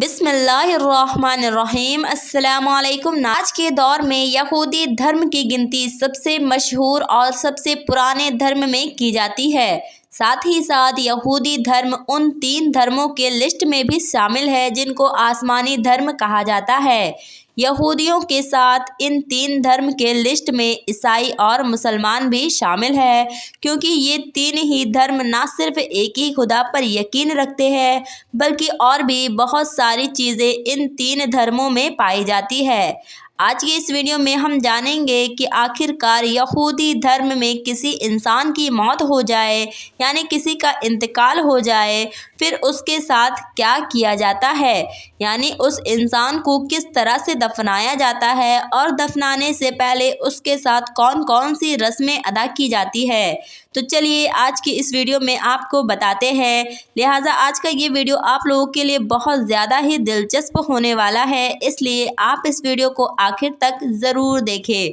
بسم اللہ الرحمن الرحیم۔ السلام علیکم۔ آج کے دور میں یہودی دھرم کی گنتی سب سے مشہور اور سب سے پرانے دھرم میں کی جاتی ہے۔ ساتھ ہی ساتھ یہودی دھرم ان 3 دھرموں کے لسٹ میں بھی شامل ہے جن کو آسمانی دھرم کہا جاتا ہے۔ یہودیوں کے ساتھ ان 3 دھرم کے لسٹ میں عیسائی اور مسلمان بھی شامل ہے، کیونکہ یہ 3 ہی دھرم نہ صرف ایک ہی خدا پر یقین رکھتے ہیں بلکہ اور بھی بہت ساری چیزیں ان 3 دھرموں میں پائی جاتی ہے۔ آج کی اس ویڈیو میں ہم جانیں گے کہ آخر کار یہودی دھرم میں کسی انسان کی موت ہو جائے یعنی کسی کا انتقال ہو جائے پھر اس کے ساتھ کیا کیا جاتا ہے، یعنی اس انسان کو کس طرح سے دفنایا جاتا ہے اور دفنانے سے پہلے اس کے ساتھ کون کون سی رسمیں ادا کی جاتی ہے۔ تو چلیے آج کی اس ویڈیو میں آپ کو بتاتے ہیں، لہٰذا آج کا یہ ویڈیو آپ لوگوں کے لیے بہت زیادہ ہی دلچسپ ہونے والا ہے، اس لیے آپ اس ویڈیو کو آخر تک ضرور دیکھیں۔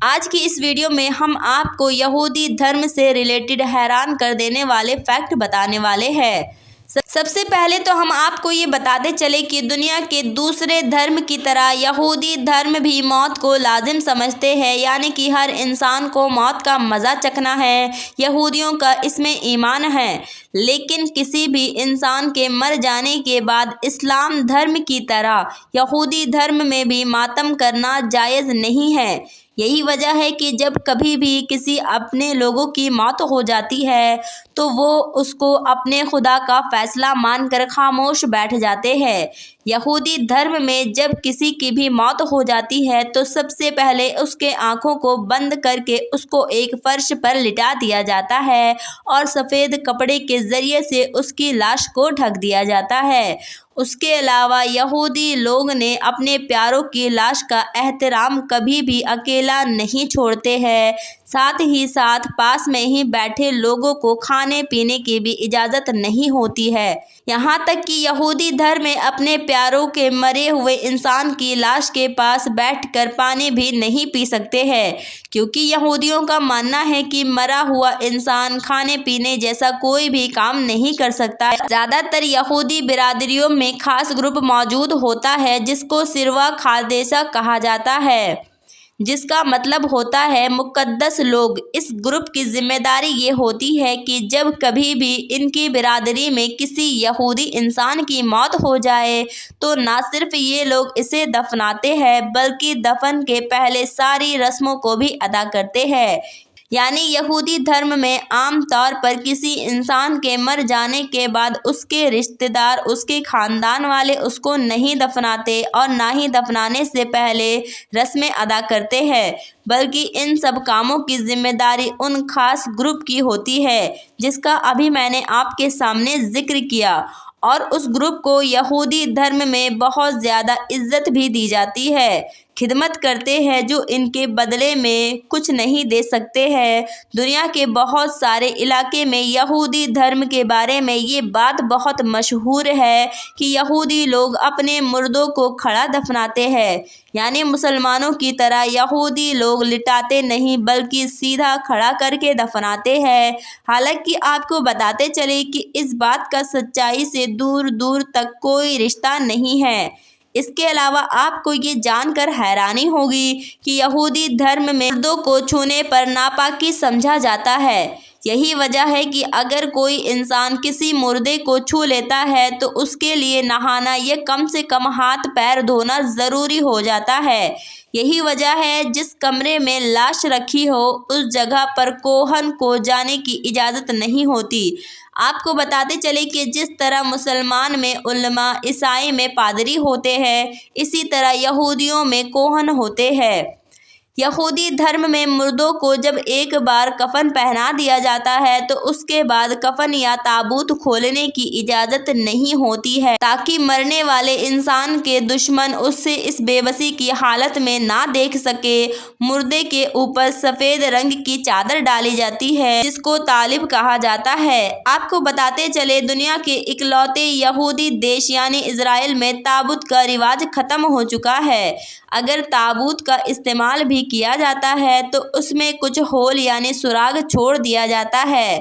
آج کی اس ویڈیو میں ہم آپ کو یہودی دھرم سے ریلیٹڈ حیران کر دینے والے فیکٹ بتانے والے ہیں۔ سب سے پہلے تو ہم آپ کو یہ بتاتے چلے کہ دنیا کے دوسرے دھرم کی طرح یہودی دھرم بھی موت کو لازم سمجھتے ہیں، یعنی کہ ہر انسان کو موت کا مزہ چکھنا ہے۔ یہودیوں کا اس میں ایمان ہے، لیکن کسی بھی انسان کے مر جانے کے بعد اسلام دھرم کی طرح یہودی دھرم میں بھی ماتم کرنا جائز نہیں ہے۔ یہی وجہ ہے کہ جب کبھی بھی کسی اپنے لوگوں کی موت ہو جاتی ہے تو وہ اس کو اپنے خدا کا فیصلہ مان کر خاموش بیٹھ جاتے ہیں۔ یہودی دھرم میں جب کسی کی بھی موت ہو جاتی ہے تو سب سے پہلے اس کے آنکھوں کو بند کر کے اس کو ایک فرش پر لٹا دیا جاتا ہے اور سفید کپڑے کے ذریعے سے اس کی لاش کو ڈھک دیا جاتا ہے۔ اس کے علاوہ یہودی لوگ نے اپنے پیاروں کی لاش کا احترام کبھی بھی اکیلا نہیں چھوڑتے ہیں، ساتھ ہی ساتھ پاس میں ہی بیٹھے لوگوں کو کھانے پینے کی بھی اجازت نہیں ہوتی ہے۔ یہاں تک کہ یہودی دھرم میں اپنے پیاروں کے مرے ہوئے انسان کی لاش کے پاس بیٹھ کر پانی بھی نہیں پی سکتے ہیں، کیونکہ یہودیوں کا ماننا ہے کہ مرا ہوا انسان کھانے پینے جیسا کوئی بھی کام نہیں کر سکتا۔ زیادہ تر یہودی برادریوں میں خاص گروپ موجود ہوتا ہے جس کو سروا قادسہ کہا جاتا ہے، جس کا مطلب ہوتا ہے مقدس لوگ۔ اس گروپ کی ذمہ داری یہ ہوتی ہے کہ جب کبھی بھی ان کی برادری میں کسی یہودی انسان کی موت ہو جائے تو نہ صرف یہ لوگ اسے دفناتے ہیں بلکہ دفن کے پہلے ساری رسموں کو بھی ادا کرتے ہیں۔ یعنی یہودی دھرم میں عام طور پر کسی انسان کے مر جانے کے بعد اس کے رشتہ دار، اس کے خاندان والے اس کو نہیں دفناتے اور نہ ہی دفنانے سے پہلے رسمیں ادا کرتے ہیں، بلکہ ان سب کاموں کی ذمہ داری ان خاص گروپ کی ہوتی ہے جس کا ابھی میں نے آپ کے سامنے ذکر کیا، اور اس گروپ کو یہودی دھرم میں بہت زیادہ عزت بھی دی جاتی ہے۔ خدمت کرتے ہیں جو ان کے بدلے میں کچھ نہیں دے سکتے ہیں۔ دنیا کے بہت سارے علاقے میں یہودی دھرم کے بارے میں یہ بات بہت مشہور ہے کہ یہودی لوگ اپنے مردوں کو کھڑا دفناتے ہیں، یعنی مسلمانوں کی طرح یہودی لوگ لٹاتے نہیں بلکہ سیدھا کھڑا کر کے دفناتے ہیں۔ حالانکہ آپ کو بتاتے چلے کہ اس بات کا سچائی سے دور دور تک کوئی رشتہ نہیں ہے۔ اس کے علاوہ آپ کو یہ جان کر حیرانی ہوگی کہ یہودی دھرم میں مردوں کو چھونے پر ناپاکی سمجھا جاتا ہے۔ یہی وجہ ہے کہ اگر کوئی انسان کسی مردے کو چھو لیتا ہے تو اس کے لیے نہانا یا کم سے کم ہاتھ پیر دھونا ضروری ہو جاتا ہے۔ یہی وجہ ہے جس کمرے میں لاش رکھی ہو اس جگہ پر کوہن کو جانے کی اجازت نہیں ہوتی۔ آپ کو بتاتے چلے کہ جس طرح مسلمان میں علماء، عیسائی میں پادری ہوتے ہیں، اسی طرح یہودیوں میں کوہن ہوتے ہیں۔ یہودی دھرم میں مردوں کو جب ایک بار کفن پہنا دیا جاتا ہے تو اس کے بعد کفن یا تابوت کھولنے کی اجازت نہیں ہوتی ہے، تاکہ مرنے والے انسان کے دشمن اسے اس بے بسی کی حالت میں نہ دیکھ سکے۔ مردے کے اوپر سفید رنگ کی چادر ڈالی جاتی ہے جس کو طالب کہا جاتا ہے۔ آپ کو بتاتے چلے دنیا کے اکلوتے یہودی دیش یعنی اسرائیل میں تابوت کا رواج ختم ہو چکا ہے۔ اگر تابوت کا استعمال بھی کیا جاتا ہے تو اس میں کچھ ہول یعنی سراغ چھوڑ دیا جاتا ہے